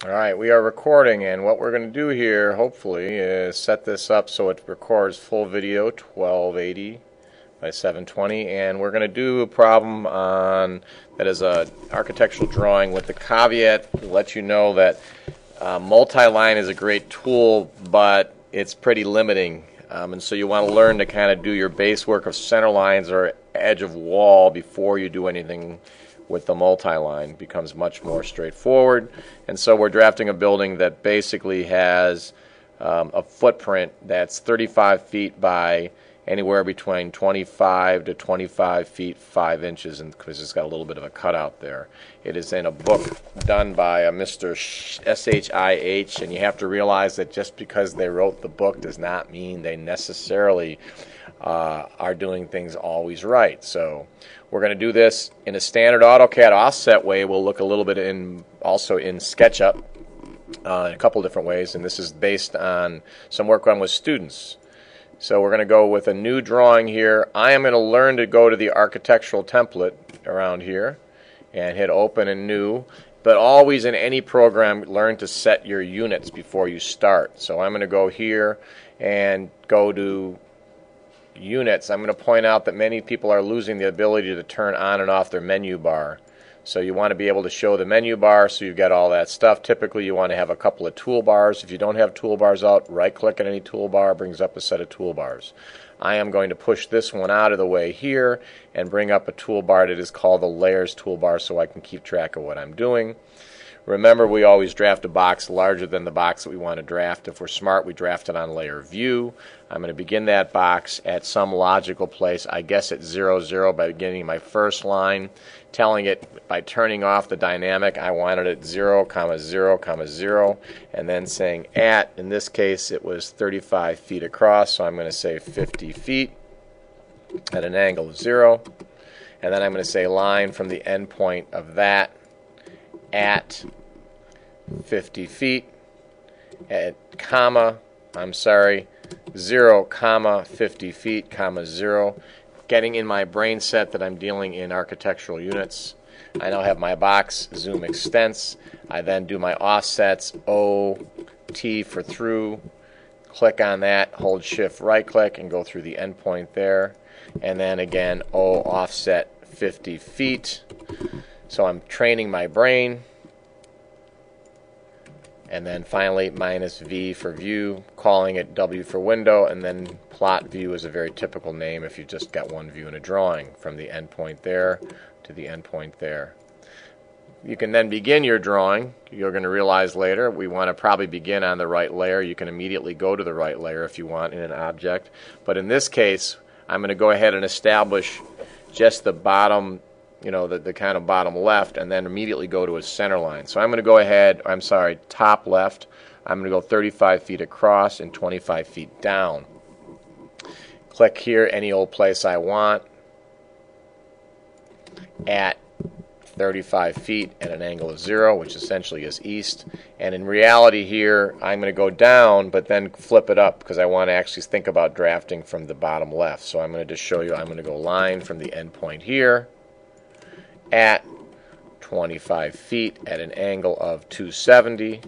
Alright, we are recording, and what we're going to do here, hopefully, is set this up so it records full video, 1280 by 720, and we're going to do a problem on that is a architectural drawing with the caveat to let you know that multi-line is a great tool, but it's pretty limiting, and so you want to learn to kind of do your base work of center lines or edge of wall before you do anything with the multi-line. Becomes much more straightforward. And so we're drafting a building that basically has a footprint that's 35 feet by anywhere between 25 to 25 feet 5 inches, and because it's got a little bit of a cutout there. It is in a book done by a Mr. SHIH, and you have to realize that just because they wrote the book does not mean they necessarily are doing things always right. So we're going to do this in a standard AutoCAD offset way. We'll look a little bit also in SketchUp in a couple different ways, and this is based on some work done with students. So we're going to go with a new drawing here. I am going to learn to go to the architectural template around here and hit open and new. But always in any program, learn to set your units before you start. So I'm going to go here and go to units. I'm going to point out that many people are losing the ability to turn on and off their menu bar. So you want to be able to show the menu bar so you've got all that stuff. Typically you want to have a couple of toolbars. If you don't have toolbars out, right click on any toolbar, brings up a set of toolbars. I am going to push this one out of the way here and bring up a toolbar that is called the layers toolbar so I can keep track of what I'm doing. Remember, we always draft a box larger than the box that we want to draft. If we're smart, we draft it on layer view. I'm going to begin that box at some logical place, I guess at 0, 0, by beginning my first line, telling it by turning off the dynamic I want it at 0, 0, 0, and then saying at, in this case it was 35 feet across, so I'm going to say 50 feet at an angle of 0, and then I'm going to say line from the end point of that at 50 feet at 0, 50 feet, 0, getting in my brain set that I'm dealing in architectural units. I now have my box, zoom extents. I then do my offsets, O, T for through, click on that, hold shift right click and go through the endpoint there, and then again O offset 50 feet. So I'm training my brain. And then finally minus V for view, calling it W for window, and then plot view is a very typical name if you just got one view in a drawing, from the endpoint there to the endpoint there. You can then begin your drawing. You're going to realize later we want to probably begin on the right layer. You can immediately go to the right layer if you want in an object. But in this case, I'm going to go ahead and establish just the bottom, the kind of bottom left, and then immediately go to a center line. So I'm going to go ahead, top left. I'm going to go 35 feet across and 25 feet down. Click here, any old place I want, at 35 feet at an angle of 0, which essentially is east. And in reality here, I'm going to go down, but then flip it up because I want to actually think about drafting from the bottom left. So I'm going to just show you, I'm going to go line from the end point here at 25 feet at an angle of 270,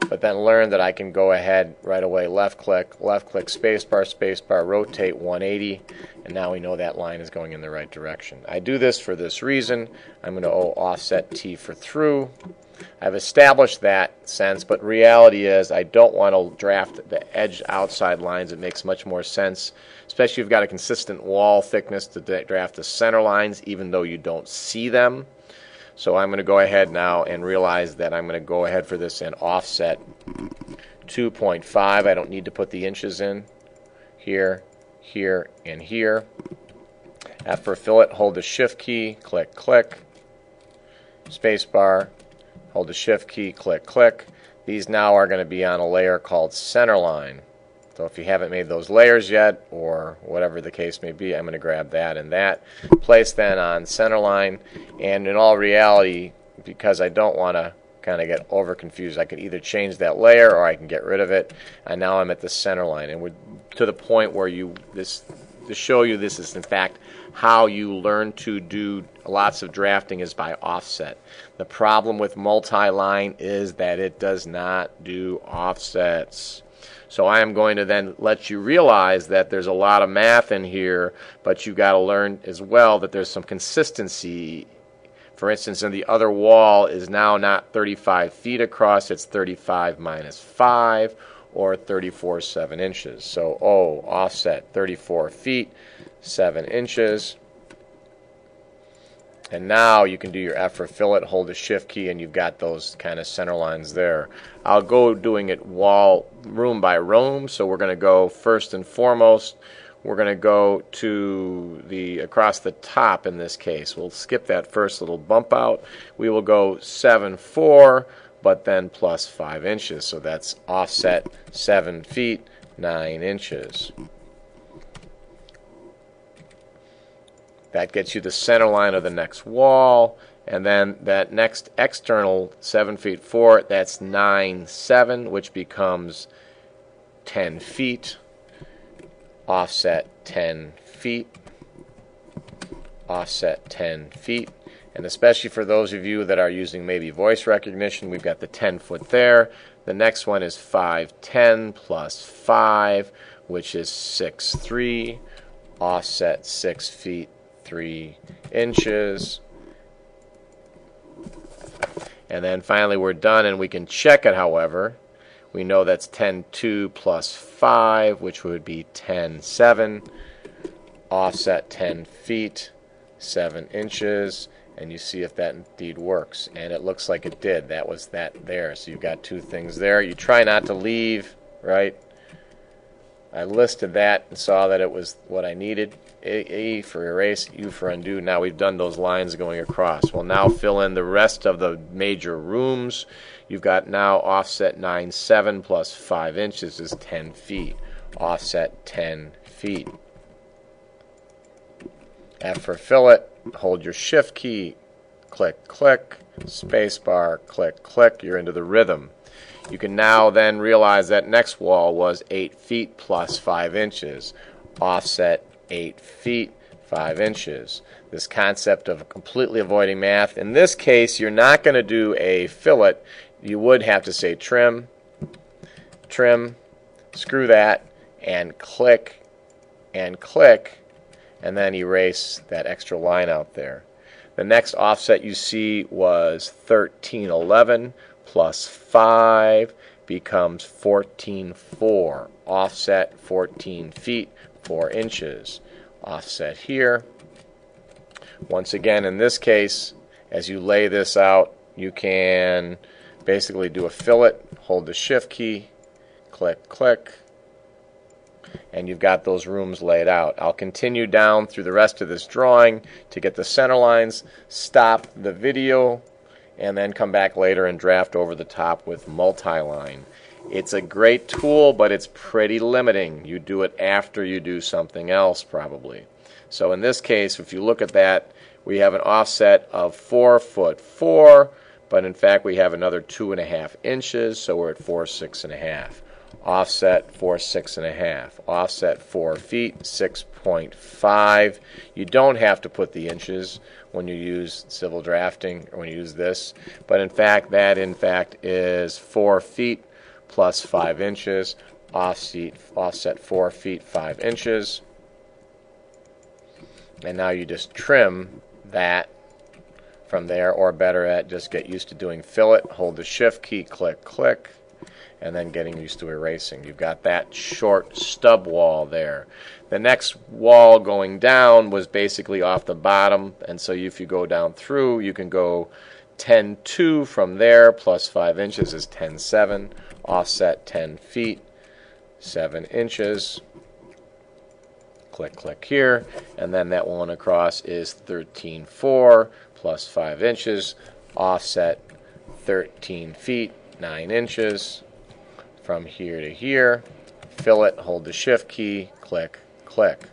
but then learn that I can go ahead right away, left click, spacebar, rotate 180, and now we know that line is going in the right direction. I do this for this reason. I'm going to offset T for through. I've established that sense, but reality is I don't want to draft the edge outside lines. It makes much more sense, especially if you've got a consistent wall thickness, to draft the center lines even though you don't see them. So I'm going to go ahead now and realize that I'm going to go ahead for this and offset 2.5. I don't need to put the inches in. Here, here, and here. For fillet, hold the shift key, click, click, spacebar, hold the shift key, click, click. These now are going to be on a layer called centerline. So if you haven't made those layers yet, or whatever the case may be, I'm going to grab that and that. Place then on centerline, and in all reality, because I don't want to kind of get over confused, I can either change that layer or I can get rid of it. And now I'm at the center line, and we're to the point where this to show you this is in fact how you learn to do lots of drafting is by offset. The problem with multi-line is that it does not do offsets. So I am going to then let you realize that there's a lot of math in here, but you've got to learn as well that there's some consistency. For instance, in the other wall is now not 35 feet across, it's 35 minus 5, or 34 7 inches. So offset 34 feet, 7 inches. And now you can do your F for fillet, hold the shift key, and you've got those kind of center lines there. I'll go doing it room by room. So we're going to go first and foremost, we're going to go to across the top in this case. We'll skip that first little bump out. We will go 7 4, but then plus 5 inches. So that's offset 7 feet, 9 inches. That gets you the center line of the next wall, and then that next external 7 feet 4, that's 9 7, which becomes 10 feet, offset 10 feet, offset 10 feet. And especially for those of you that are using maybe voice recognition, we've got the 10 foot there. The next one is 5 10 plus 5, which is 6 3, offset 6 feet, 3 inches. And then finally we're done, and we can check it. However, we know that's 10 2 plus 5, which would be 10 7, offset 10 feet, 7 inches, and you see if that indeed works. And it looks like it did. That was that there. So you've got two things there. You try not to leave, right? I listed that and saw that it was what I needed. A for erase, U for undo. Now we've done those lines going across. We'll now fill in the rest of the major rooms. You've got now offset 9 7 plus 5 inches is 10 feet. Offset 10 feet. F for fillet, hold your shift key, click, click, space bar, click, click. You're into the rhythm. You can now then realize that next wall was 8 feet plus 5 inches. Offset 8 feet, 5 inches. This concept of completely avoiding math. In this case, you're not going to do a fillet. You would have to say trim, trim, screw that, and click, and then erase that extra line out there. The next offset you see was 1311 plus 5 becomes 14.4. Offset 14 feet, 4 inches. Offset here. Once again, in this case, as you lay this out, you can basically do a fillet, hold the shift key, click, click, and you've got those rooms laid out. I'll continue down through the rest of this drawing to get the center lines, stop the video, and then come back later and draft over the top with multi-line. It's a great tool, but it's pretty limiting. You do it after you do something else probably. So in this case, if you look at that, we have an offset of 4 foot 4, but in fact we have another 2.5 inches, so we're at 4 6.5. Offset 4 6.5. Offset 4 feet, 6.5. You don't have to put the inches when you use civil drafting or when you use this, but in fact that is 4 feet plus 5 inches. Offset 4 feet 5 inches. And now you just trim that from there, or better yet, just get used to doing fillet, hold the shift key, click, click, and then getting used to erasing. You've got that short stub wall there. The next wall going down was basically off the bottom, and so if you go down through, you can go 10.2 from there, plus 5 inches is 10.7, offset 10 feet, 7 inches. Click, click here, and then that one across is 13.4 plus 5 inches, offset 13 feet, 9 inches. From here to here, fillet, hold the shift key, click, click.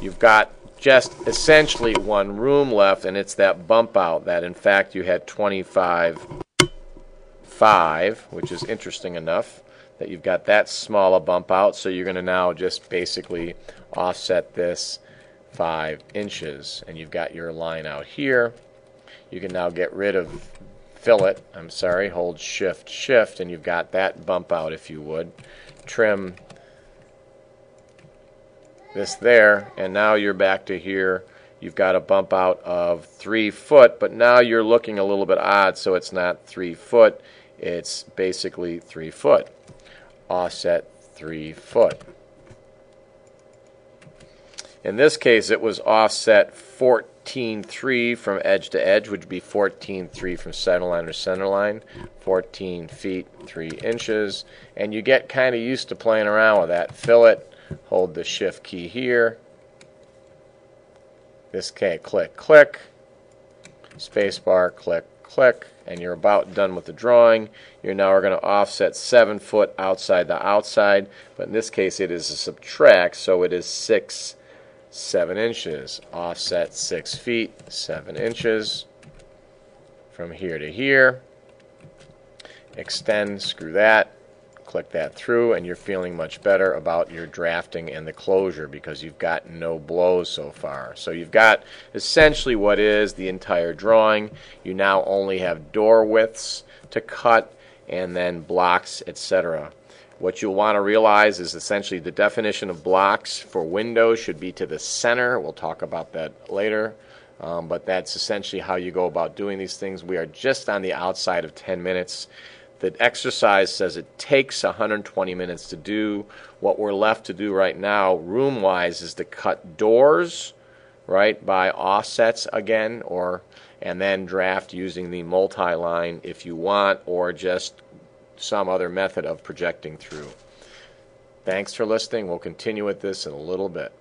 You've got just essentially one room left, and it's that bump out that in fact you had 25.5, which is interesting enough. that you've got that small a bump out, so you're going to now just basically offset this 5 inches, and you've got your line out here. You can now get rid of hold shift, and you've got that bump out. If you would trim this there, and now you're back to here. You've got a bump out of 3 foot, but now you're looking a little bit odd, so it's not 3 foot, it's basically 3 foot. Offset 3 foot. In this case, it was offset 14.3 from edge to edge, which would be 14.3 from center line to center line, 14 feet 3 inches, and you get kind of used to playing around with that. Fillet, hold the shift key here. This key, click, click, spacebar, click, click, and you're about done with the drawing. You're now going to offset 7 foot outside the outside, but in this case it is a subtract, so it is 7 inches. Offset 6 feet, 7 inches from here to here. Extend, screw that, click that through, and you're feeling much better about your drafting and the closure because you've got no blows so far. So you've got essentially what is the entire drawing. You now only have door widths to cut and then blocks, etc. What you'll want to realize is essentially the definition of blocks for windows should be to the center. We'll talk about that later. But that's essentially how you go about doing these things. We are just on the outside of 10 minutes. The exercise says it takes 120 minutes to do. What we're left to do right now, room-wise, is to cut doors, right, by offsets again, and then draft using the multi-line if you want, or just some other method of projecting through. Thanks for listening. We'll continue with this in a little bit.